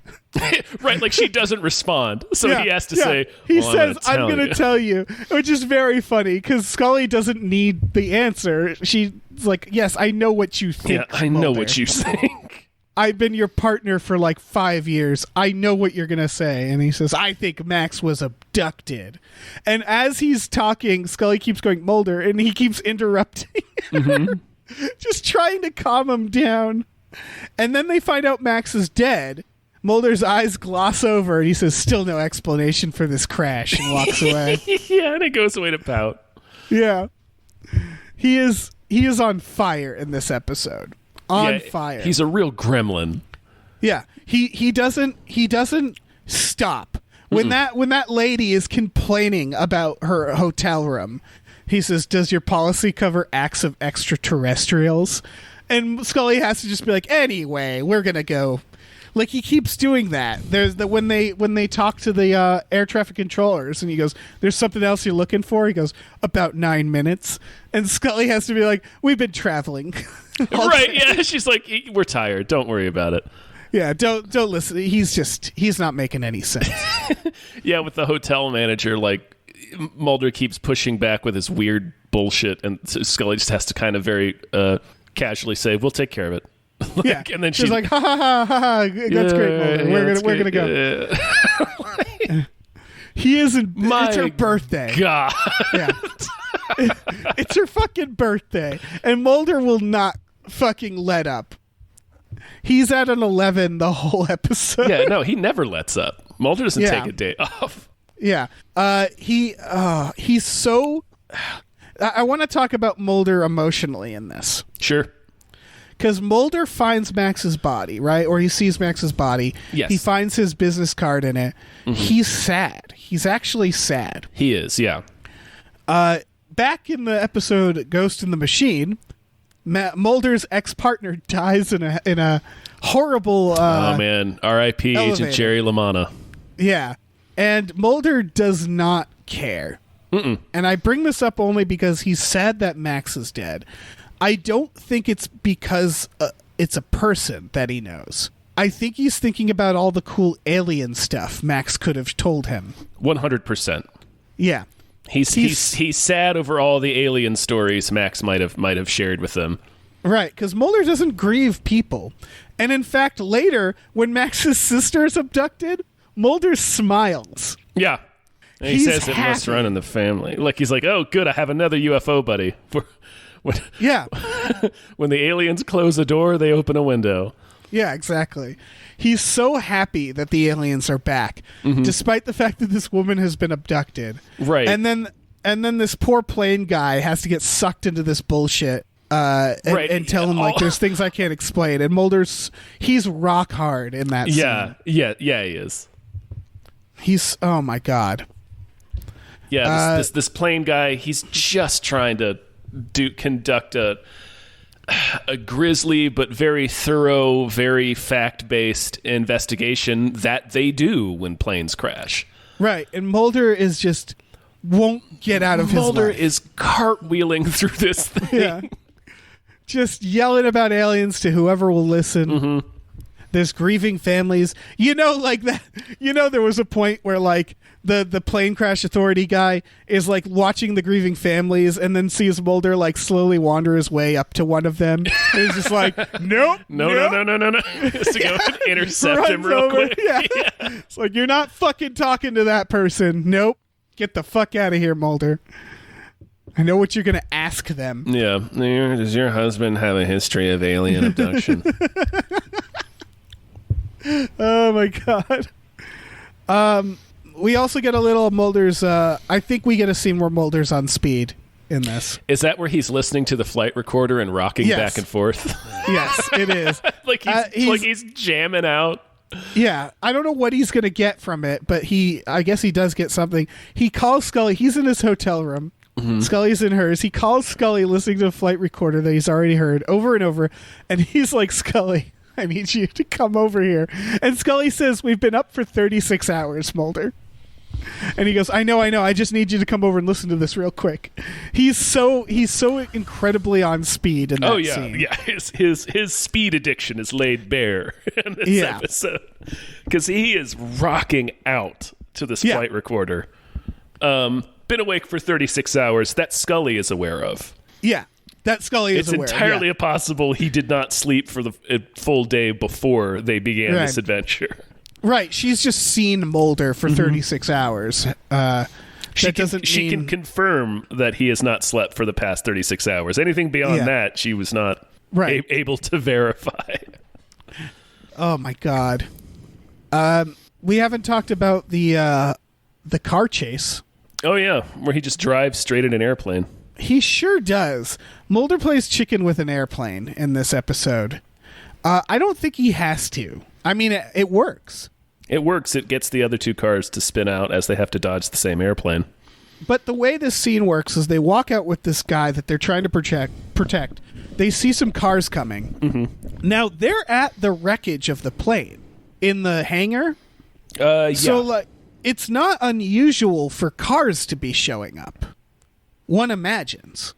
Right, like she doesn't respond, so he has to say. He says, "I'm gonna tell you," which is very funny because Scully doesn't need the answer. She's like, "Yes, I know what you think." Yeah, I know what you think. I've been your partner for like 5 years. I know what you're gonna say. And he says, "I think Max was abducted." And as he's talking, Scully keeps going, "Mulder," and he keeps interrupting, just trying to calm him down. And then they find out Max is dead. Mulder's eyes gloss over, and he says, "Still no explanation for this crash," and walks away. Yeah, and it goes away to pout. Yeah. He is on fire in this episode. On fire. He's a real gremlin. Yeah. He doesn't stop. When that lady is complaining about her hotel room, he says, "Does your policy cover acts of extraterrestrials?" And Scully has to just be like, "Anyway, we're gonna go." Like he keeps doing that. There's when they talk to the air traffic controllers, and he goes, "There's something else you're looking for?" He goes, "About 9 minutes." And Scully has to be like, "We've been traveling." Right? Yeah. She's like, "We're tired. Don't worry about it." Yeah. Don't listen. He's not making any sense. Yeah, with the hotel manager, like Mulder keeps pushing back with his weird bullshit, and Scully just has to kind of very casually say, "We'll take care of it." Yeah, and then she's like, "Ha ha ha ha ha! That's great, Mulder. We're gonna go." Yeah. He isn't. It's her birthday. God. Yeah. It's her fucking birthday, and Mulder will not fucking let up. He's at an 11 the whole episode. Yeah, no, he never lets up. Mulder doesn't take a day off. Yeah. He's so. I want to talk about Mulder emotionally in this. Sure. Because Mulder finds Max's body, right? Or he sees Max's body. Yes. He finds his business card in it. Mm-hmm. He's sad. He's actually sad. He is, yeah. Back in the episode Ghost in the Machine, Mulder's ex-partner dies in a horrible... oh, man. R.I.P. elevator. Agent Jerry LaManna. Yeah. And Mulder does not care. Mm-mm. And I bring this up only because he's sad that Max is dead. I don't think it's because it's a person that he knows. I think he's thinking about all the cool alien stuff Max could have told him. 100%. Yeah. He's sad over all the alien stories Max might have shared with them. Right, because Mulder doesn't grieve people. And in fact, later, when Max's sister is abducted, Mulder smiles. Yeah. And he He's says it must happy. run in the family. Like, he's like, oh, good, I have another UFO buddy. Yeah. When the aliens close a door, they open a window. Yeah, exactly. He's so happy that the aliens are back, despite the fact that this woman has been abducted. Right. And then this poor plane guy has to get sucked into this bullshit and tell him, like, there's things I can't explain. And he's rock hard in that scene. Yeah, he is. He's, oh my God. Yeah, this plane guy, he's just trying to conduct a grisly but very thorough, very fact-based investigation that they do when planes crash. Right, and Mulder is just won't get out of his Mulder life. is cartwheeling through this thing. Yeah. Just yelling about aliens to whoever will listen. There's grieving families. Like that. There was a point where, like, the plane crash authority guy is, like, watching the grieving families and then sees Mulder, like, slowly wander his way up to one of them. And he's just like, nope. No. Just to go and intercept him real quick. Yeah. It's like, you're not fucking talking to that person. Nope. Get the fuck out of here, Mulder. I know what you're going to ask them. Yeah. Does your husband have a history of alien abduction? Oh my God. We also get a little Mulder's. I think we get a scene where Mulder's on speed in this. Is that where he's listening to the flight recorder and rocking back and forth? Yes, it is. like he's jamming out. Yeah, I don't know what he's going to get from it, but I guess he does get something. He calls Scully. He's in his hotel room. Scully's in hers. He calls Scully listening to a flight recorder that he's already heard over and over, and he's like, Scully, I need you to come over here. And Scully says, we've been up for 36 hours, Mulder. And he goes, I know. I just need you to come over and listen to this real quick. He's so incredibly on speed in that scene. Yeah. His speed addiction is laid bare in this episode because he is rocking out to this flight recorder. Been awake for 36 hours. That Scully is aware of. Yeah, that Scully is aware. It's entirely possible he did not sleep for the full day before they began this adventure. Right, she's just seen Mulder for 36 hours. She can confirm that he has not slept for the past 36 hours. Anything beyond that, she was not able to verify. Oh my God. We haven't talked about the car chase. Oh yeah, where he just drives straight in an airplane. He sure does. Mulder plays chicken with an airplane in this episode. I don't think he has to. I mean, it works. It works. It gets the other two cars to spin out as they have to dodge the same airplane. But the way this scene works is they walk out with this guy that they're trying to protect. They see some cars coming. Now, they're at the wreckage of the plane in the hangar. Yeah. So, like, it's not unusual for cars to be showing up. One imagines.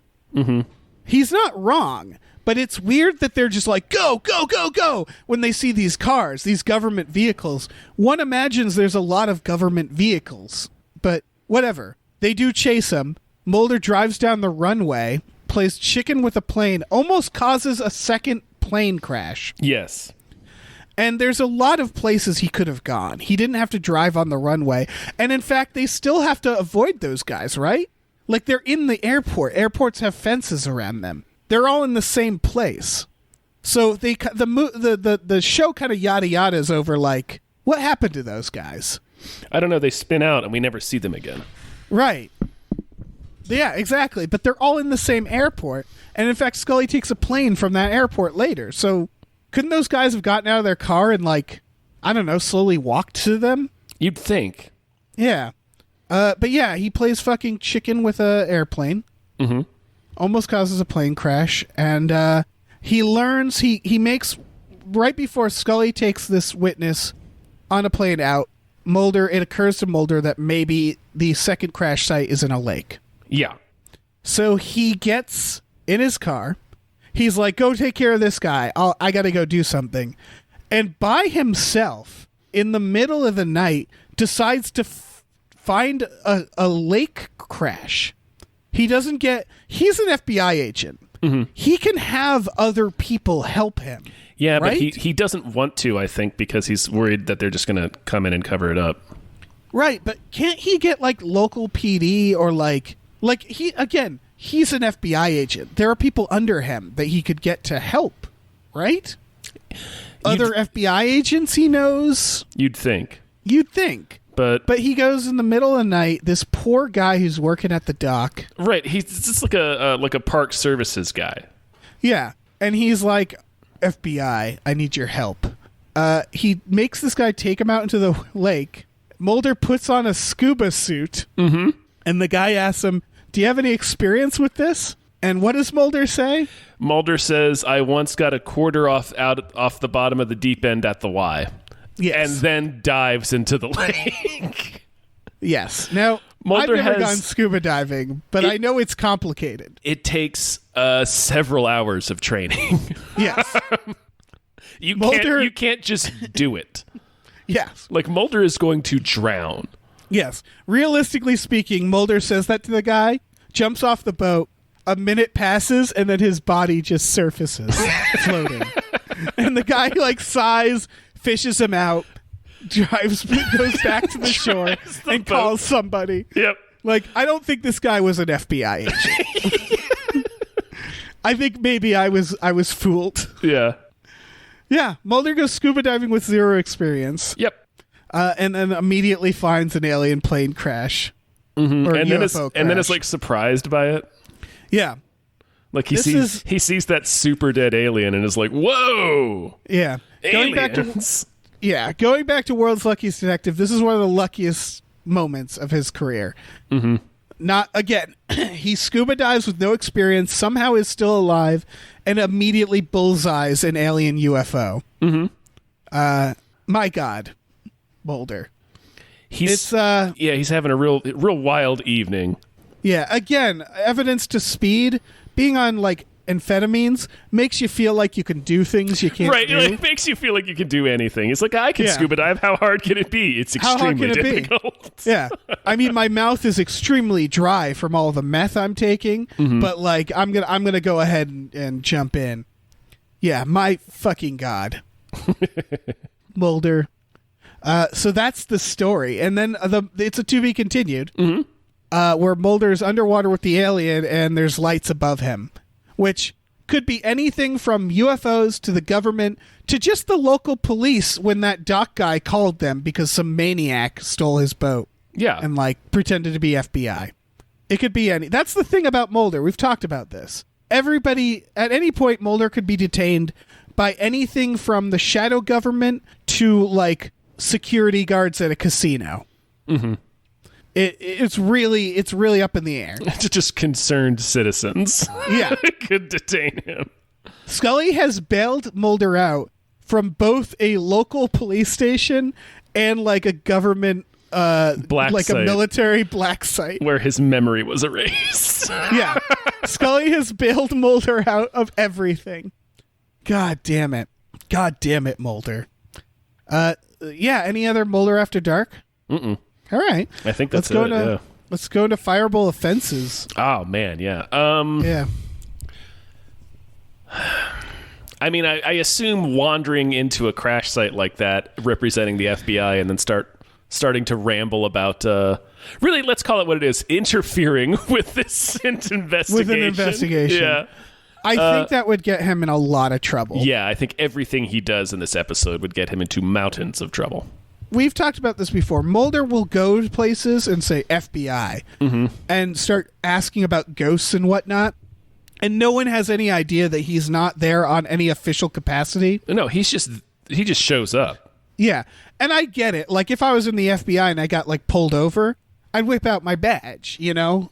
He's not wrong. But it's weird that they're just like, go, go, go, go, when they see these cars, these government vehicles. One imagines there's a lot of government vehicles. But whatever. They do chase him. Mulder drives down the runway, plays chicken with a plane, almost causes a second plane crash. Yes. And there's a lot of places he could have gone. He didn't have to drive on the runway. And in fact, they still have to avoid those guys, right? Like, they're in the airport. Airports have fences around them. They're all in the same place. So the show kind of yada yadas over, like, what happened to those guys? I don't know. They spin out and we never see them again. Right. Yeah, exactly. But they're all in the same airport. And in fact, Scully takes a plane from that airport later. So couldn't those guys have gotten out of their car and, like, I don't know, slowly walked to them? You'd think. Yeah. But yeah, he plays fucking chicken with a airplane. Almost causes a plane crash. And he learns, he makes, right before Scully takes this witness on a plane out, it occurs to Mulder that maybe the second crash site is in a lake. Yeah. So he gets in his car. He's like, go take care of this guy. I got to go do something. And by himself, in the middle of the night, decides to find a lake crash. He doesn't get... He's an FBI agent. Mm-hmm. He can have other people help him. Yeah, right? but he doesn't want to, I think, because he's worried that they're just going to come in and cover it up. Right, but can't he get, like, local PD or, like he, again, he's an FBI agent. There are people under him that he could get to help, right? Other FBI agents he knows? You'd think. But he goes in the middle of the night, this poor guy who's working at the dock. Right, he's just like a park services guy. Yeah, and he's like, FBI, I need your help. He makes this guy take him out into the lake. Mulder puts on a scuba suit, and the guy asks him, do you have any experience with this? And what does Mulder say? Mulder says, I once got a quarter off the bottom of the deep end at the Y. Yes. And then dives into the lake. Yes. Now, Mulder I've never gone scuba diving, but I know it's complicated. It takes several hours of training. Yes. You can't just do it. Yes. Like, Mulder is going to drown. Yes. Realistically speaking, Mulder says that to the guy, jumps off the boat, a minute passes, and then his body just surfaces, floating. And the guy, like, sighs, fishes him out, goes back to the shore, and calls somebody. Yep. Like, I don't think this guy was an FBI agent. I think maybe I was fooled. Yeah. Yeah. Mulder goes scuba diving with zero experience. Yep. And then immediately finds an alien plane crash. Mm-hmm. Or and UFO crash. then it's like surprised by it. Yeah. Like he sees that super dead alien and is like, whoa. Yeah. Aliens. Going back to World's Luckiest Detective, this is one of the luckiest moments of his career. Mm-hmm. Not again, he scuba dives with no experience, somehow is still alive, and immediately bullseyes an alien UFO. Mm-hmm. My God, Mulder. He's having a real wild evening. Yeah, again, evidence to speed. Being on like amphetamines makes you feel like you can do things you can't do. Right, it makes you feel like you can do anything. It's like, I can scuba dive. How hard can it be? It's extremely difficult. Yeah. I mean, my mouth is extremely dry from all the meth I'm taking, but like I'm gonna go ahead and jump in. Yeah, my fucking God. Mulder. So that's the story. And then it's a to be continued, where Mulder's underwater with the alien and there's lights above him, which could be anything from UFOs to the government to just the local police when that dock guy called them because some maniac stole his boat. Yeah. And like pretended to be FBI. It could be any. That's the thing about Mulder. We've talked about this. Everybody, at any point, Mulder could be detained by anything from the shadow government to like security guards at a casino. Mm-hmm. It's really up in the air. It's just concerned citizens. Yeah. Could detain him. Scully has bailed Mulder out from both a local police station and like a government black like site. A military black site where his memory was erased. Yeah. Scully has bailed Mulder out of everything. God damn it, Mulder. Yeah, any other Mulder After Dark? Mm-mm. All right. I think that's it. Yeah. Let's go into fireable offenses. Oh man, yeah. Yeah. I mean, I assume wandering into a crash site like that, representing the FBI, and then starting to ramble about, really, let's call it what it is, interfering with this investigation. With an investigation. Yeah. I think that would get him in a lot of trouble. Yeah, I think everything he does in this episode would get him into mountains of trouble. We've talked about this before. Mulder will go to places and say FBI and start asking about ghosts and whatnot. And no one has any idea that he's not there on any official capacity. No, he just shows up. Yeah. And I get it. Like if I was in the FBI and I got like pulled over, I'd whip out my badge, you know?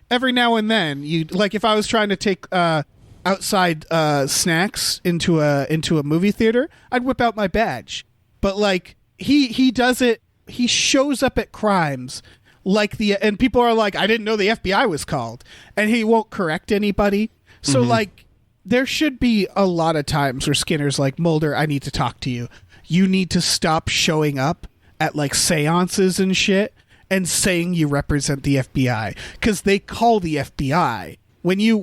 Every now and then, like if I was trying to take outside snacks into a movie theater, I'd whip out my badge. But like he does it. He shows up at crimes like and people are like, I didn't know the FBI was called, and he won't correct anybody. So like there should be a lot of times where Skinner's like, Mulder, I need to talk to you. You need to stop showing up at like seances and shit and saying you represent the FBI, because they call the FBI when you're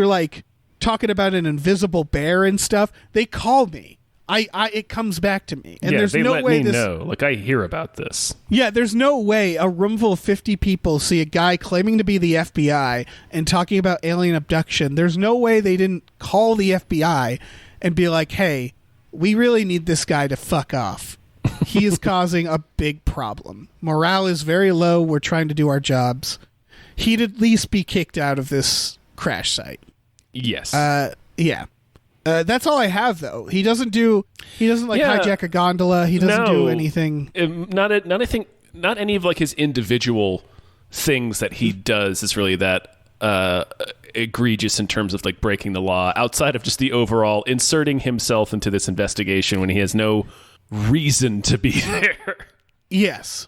like talking about an invisible bear and stuff. They call me. It comes back to me, and there's they no let way me know. Like, I hear about this. Yeah, there's no way a room full of 50 people see a guy claiming to be the FBI and talking about alien abduction. There's no way they didn't call the FBI and be like, hey, we really need this guy to fuck off. He is causing a big problem. Morale is very low. We're trying to do our jobs. He'd at least be kicked out of this crash site. Yes. Yeah. That's all I have, though. He doesn't hijack a gondola. He doesn't do anything. Not any of like his individual things that he does is really that egregious in terms of like breaking the law, outside of just the overall inserting himself into this investigation when he has no reason to be there. Yes.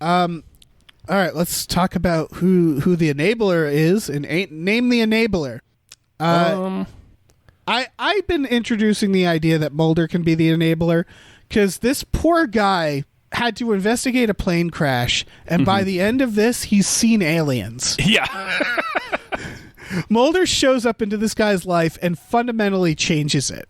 All right, let's talk about who the enabler is, and name the enabler. I've been introducing the idea that Mulder can be the enabler because this poor guy had to investigate a plane crash, and by the end of this, he's seen aliens. Yeah. Mulder shows up into this guy's life and fundamentally changes it.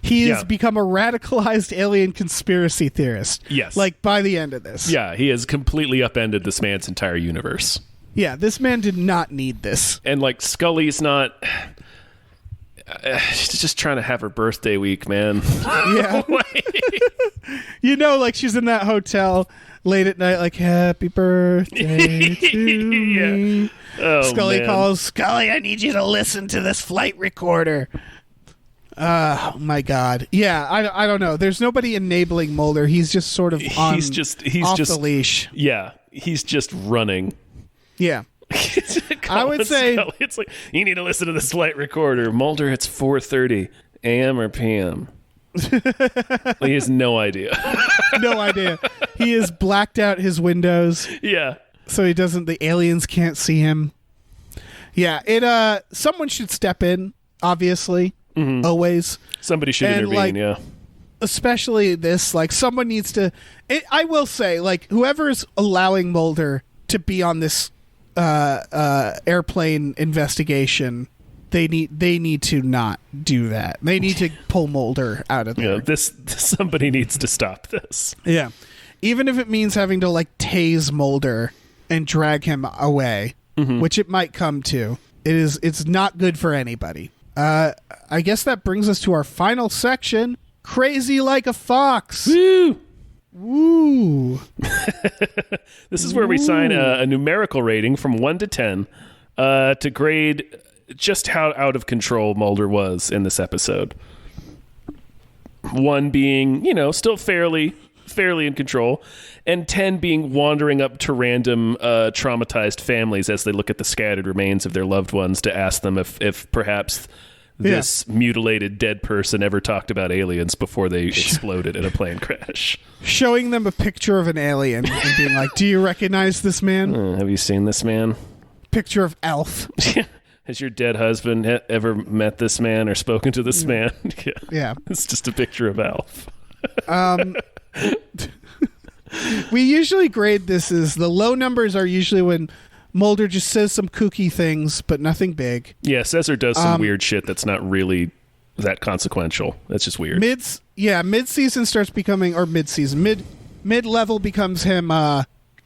He has become a radicalized alien conspiracy theorist. Yes. Like, by the end of this. Yeah, he has completely upended this man's entire universe. Yeah, this man did not need this. And, like, Scully's not... she's just trying to have her birthday week, man. Yeah. Like, she's in that hotel late at night, like, happy birthday to me. Oh, Scully man. calls, Scully, I need you to listen to this flight recorder. Oh, my God. Yeah, I don't know. There's nobody enabling Mulder. He's just sort of off the leash. Yeah, he's just running. Yeah. I would say Scully, it's like, you need to listen to this flight recorder. Mulder, it's 4:30 a.m. or p.m. He has no idea. No idea. He has blacked out his windows. Yeah. So the aliens can't see him. Yeah, someone should step in, obviously. Always. Somebody should intervene, especially this, like, someone needs to. I will say, like, whoever's allowing Mulder to be on this airplane investigation, they need to not do that. They need to pull Mulder out of there. Yeah, somebody needs to stop this. Yeah, even if it means having to like tase Mulder and drag him away, which it might come to. It's not good for anybody. I guess that brings us to our final section: Crazy Like a Fox. Woo! Woo! This is where we sign a numerical rating from 1 to 10 to grade just how out of control Mulder was in this episode. 1 being, still fairly in control, and 10 being wandering up to random traumatized families as they look at the scattered remains of their loved ones to ask them if perhaps this mutilated dead person ever talked about aliens before they exploded in a plane crash. Showing them a picture of an alien and being like, do you recognize this man? Have you seen this man? Picture of Alf. Has your dead husband ever met this man or spoken to this man? Yeah. It's just a picture of Alf. We usually grade this as the low numbers are usually when Mulder just says some kooky things, but nothing big. Yeah, Cesar does some weird shit that's not really that consequential. That's just weird. Mid-season starts becoming, or mid-level becomes him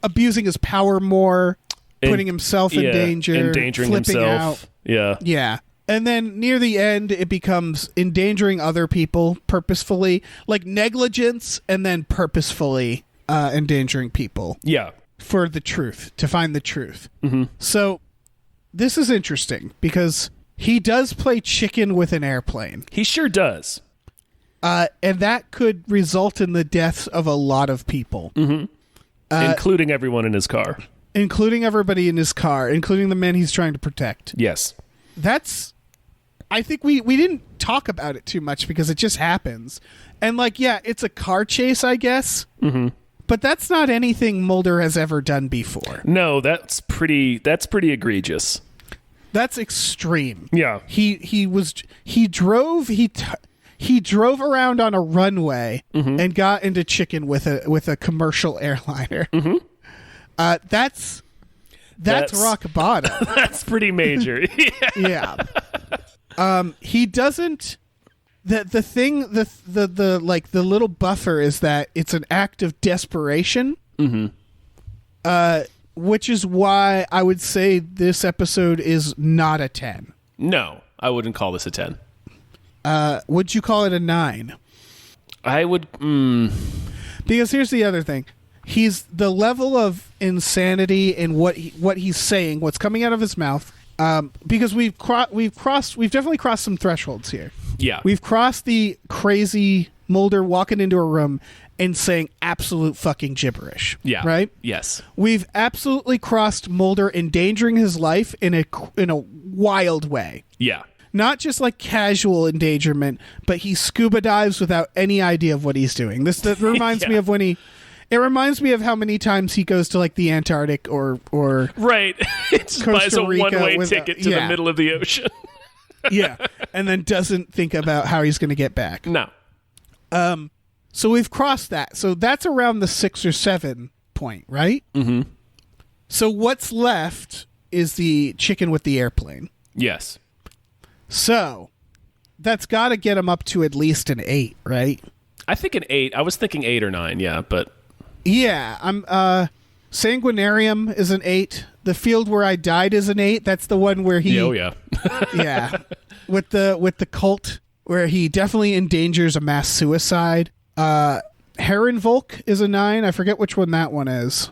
abusing his power more, putting himself in danger, endangering flipping himself. out. Yeah. Yeah. And then near the end, it becomes endangering other people purposefully, like negligence, and then purposefully endangering people. Yeah. For the truth, to find the truth. So this is interesting because he does play chicken with an airplane. He sure does. And that could result in the deaths of a lot of people. Including everyone in his car. Including everybody in his car, including the men he's trying to protect. Yes. I think we didn't talk about it too much because it just happens. And it's a car chase, I guess. But that's not anything Mulder has ever done before. No, that's pretty egregious. That's extreme. Yeah. He he drove around on a runway and got into chicken with a commercial airliner. That's rock bottom. That's pretty major. Yeah. He doesn't. The thing, the like the little buffer is that it's an act of desperation. Which is why I would say this episode is not a 10. No, I wouldn't call this a 10. Would you call it a 9? I would. Because here's the other thing. He's the level of insanity in what he's saying, what's coming out of his mouth. Because we've definitely crossed some thresholds here. Yeah. We've crossed the crazy Mulder walking into a room and saying absolute fucking gibberish. Yeah. Right? Yes. We've absolutely crossed Mulder endangering his life in a wild way. Yeah. Not just like casual endangerment, but he scuba dives without any idea of what he's doing. That reminds me of when it reminds me of how many times he goes to like the Antarctic or right. It just buys a Rica one-way with ticket to the middle of the ocean. Yeah, and then doesn't think about how he's going to get back. No. So we've crossed that. So that's around the 6 or 7 point, right? Mm-hmm. So what's left is the chicken with the airplane. Yes. So that's got to get him up to at least an 8, right? I think an 8. I was thinking 8 or 9, yeah, but... Yeah, I'm Sanguinarium is an 8. The Field Where I Died is an 8. That's the one where he... Oh, yeah. Yeah. With the cult, where he definitely endangers a mass suicide. Herrenvolk is a 9. I forget which one that one is.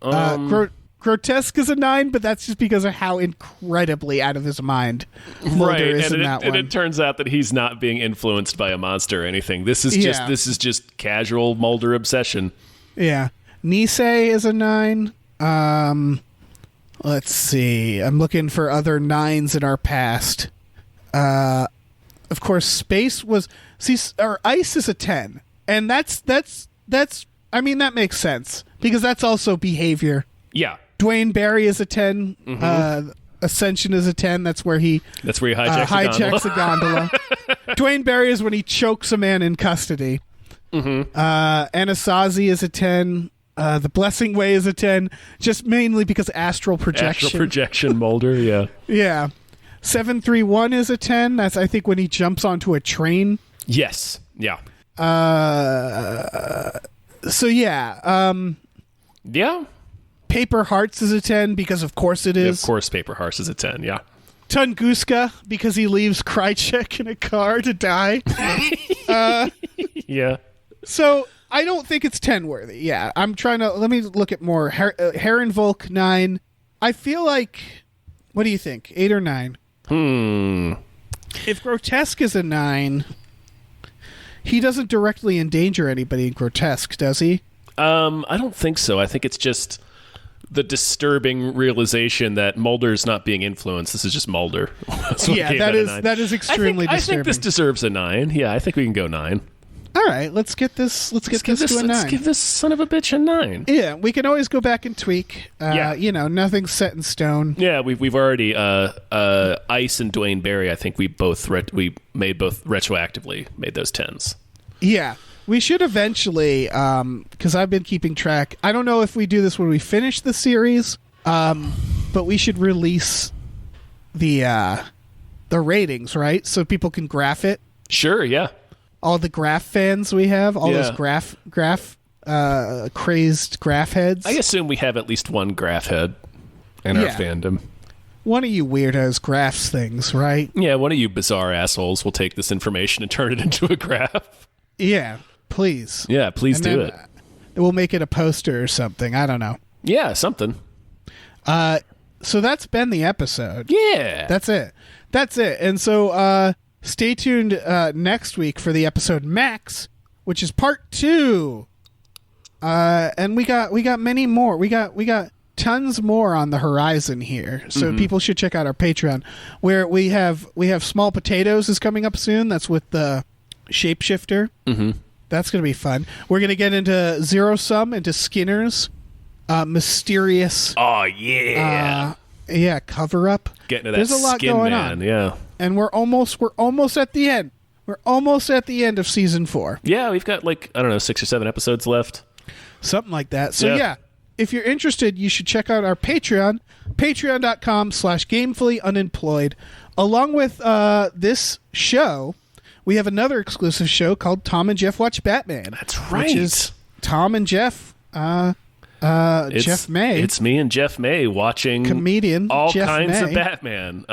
Grotesque is a 9, but that's just because of how incredibly out of his mind Mulder is in that one. And it turns out that he's not being influenced by a monster or anything. This is just casual Mulder obsession. Yeah. Nisei is a 9. Let's see. I'm looking for other 9s in our past. Of course, space was... or ice is a 10. And that's I mean, that makes sense. Because that's also behavior. Yeah. Dwayne Barry is a 10. Ascension is a 10. That's where he hijacks a gondola. Dwayne Barry is when he chokes a man in custody. Anasazi is a 10. The Blessing Way is a 10. Just mainly because astral projection. Astral projection, Mulder, yeah. Yeah. 731 is a 10. That's, I think, when he jumps onto a train. Yes. Yeah. So, yeah. Yeah. Paper Hearts is a 10 because, of course, it is. Of course, Paper Hearts is a 10, yeah. Tunguska because he leaves Krychek in a car to die. Yeah. So, I don't think it's 10 worthy. Yeah. I'm trying to... Let me look at more. Herrenvolk, 9. I feel like... What do you think? 8 or 9? If Grotesque is a 9, he doesn't directly endanger anybody in Grotesque, does he? I don't think so. I think it's just the disturbing realization that Mulder's not being influenced. This is just Mulder. Yeah, that is extremely disturbing. I think this deserves a 9. Yeah, I think we can go 9. All right, let's get this to a 9. Let's give this son of a bitch a 9. Yeah, we can always go back and tweak. You know, nothing's set in stone. Yeah, we've already Ice and Dwayne Barry. I think we made both retroactively made those 10s. Yeah, we should eventually, because I've been keeping track. I don't know if we do this when we finish the series, but we should release the ratings, right? So people can graph it. Sure. Yeah. All the graph fans we have, those crazed graph heads. I assume we have at least one graph head in our fandom. One of you weirdos graphs things, right? Yeah, one of you bizarre assholes will take this information and turn it into a graph. Yeah, please. Yeah, please do it. We'll make it a poster or something. I don't know. Yeah, something. So that's been the episode. Yeah. That's it. And so stay tuned next week for the episode Max, which is part 2. And we got many more. We got tons more on the horizon here. So people should check out our Patreon, where we have Small Potatoes is coming up soon. That's with the Shapeshifter. That's going to be fun. We're going to get into Zero Sum, into Skinner's mysterious. Oh yeah. Cover up. Getting to that There's a lot Skin going Man, on. yeah. And we're almost at the end. We're almost at the end of season 4. Yeah, we've got 6 or 7 episodes left. Something like that. So yeah, if you're interested, you should check out our Patreon, patreon.com/gamefullyunemployed. Along with this show, we have another exclusive show called Tom and Jeff Watch Batman. That's right. Which is Tom and Jeff, Jeff May. It's me and Jeff May watching comedian all Jeff kinds May. of Batman.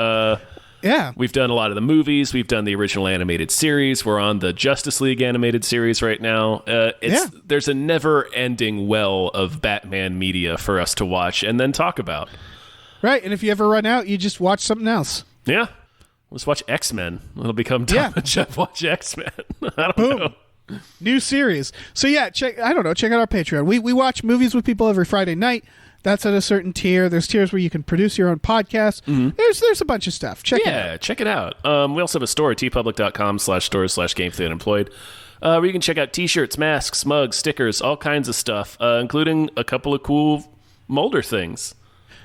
Yeah. We've done a lot of the movies. We've done the original animated series. We're on the Justice League animated series right now. There's a never-ending well of Batman media for us to watch and then talk about. Right, and if you ever run out, you just watch something else. Yeah. Let's watch X-Men. It'll become Tom and Jeff Watch X-Men. I don't know. New series. So yeah, check out our Patreon. We watch movies with people every Friday night. That's at a certain tier. There's tiers where you can produce your own podcast. Mm-hmm. There's a bunch of stuff. Check it out. Yeah, check it out. We also have a store at tpublic.com/stores/gamefullyunemployed, where you can check out t-shirts, masks, mugs, stickers, all kinds of stuff, including a couple of cool Mulder things.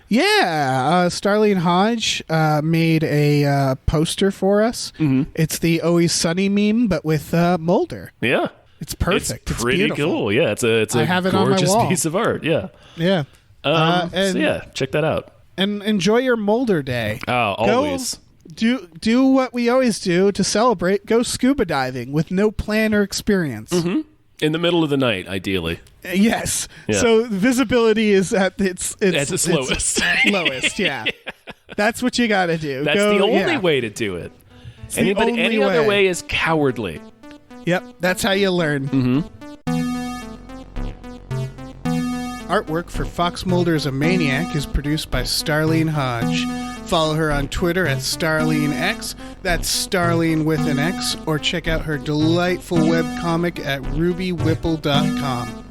Yeah, Starlene Hodge made a poster for us. Mm-hmm. It's the Always Sunny meme, but with Mulder. Yeah. It's perfect. It's pretty cool. Yeah, it's a have it gorgeous on my wall. piece of art. Yeah. Yeah. So yeah, check that out. And enjoy your Mulder day. Oh, always. Do what we always do to celebrate. Go scuba diving with no plan or experience. Mm-hmm. In the middle of the night, ideally. Yes. Yeah. So visibility is at its lowest. Lowest, yeah. That's what you got to do. That's the only way to do it. Any other way is cowardly. Yep, that's how you learn. Mm-hmm. Artwork for Fox Mulder's A Maniac is produced by Starlene Hodge. Follow her on Twitter at StarleneX. That's Starlene with an X. Or check out her delightful webcomic at rubywhipple.com.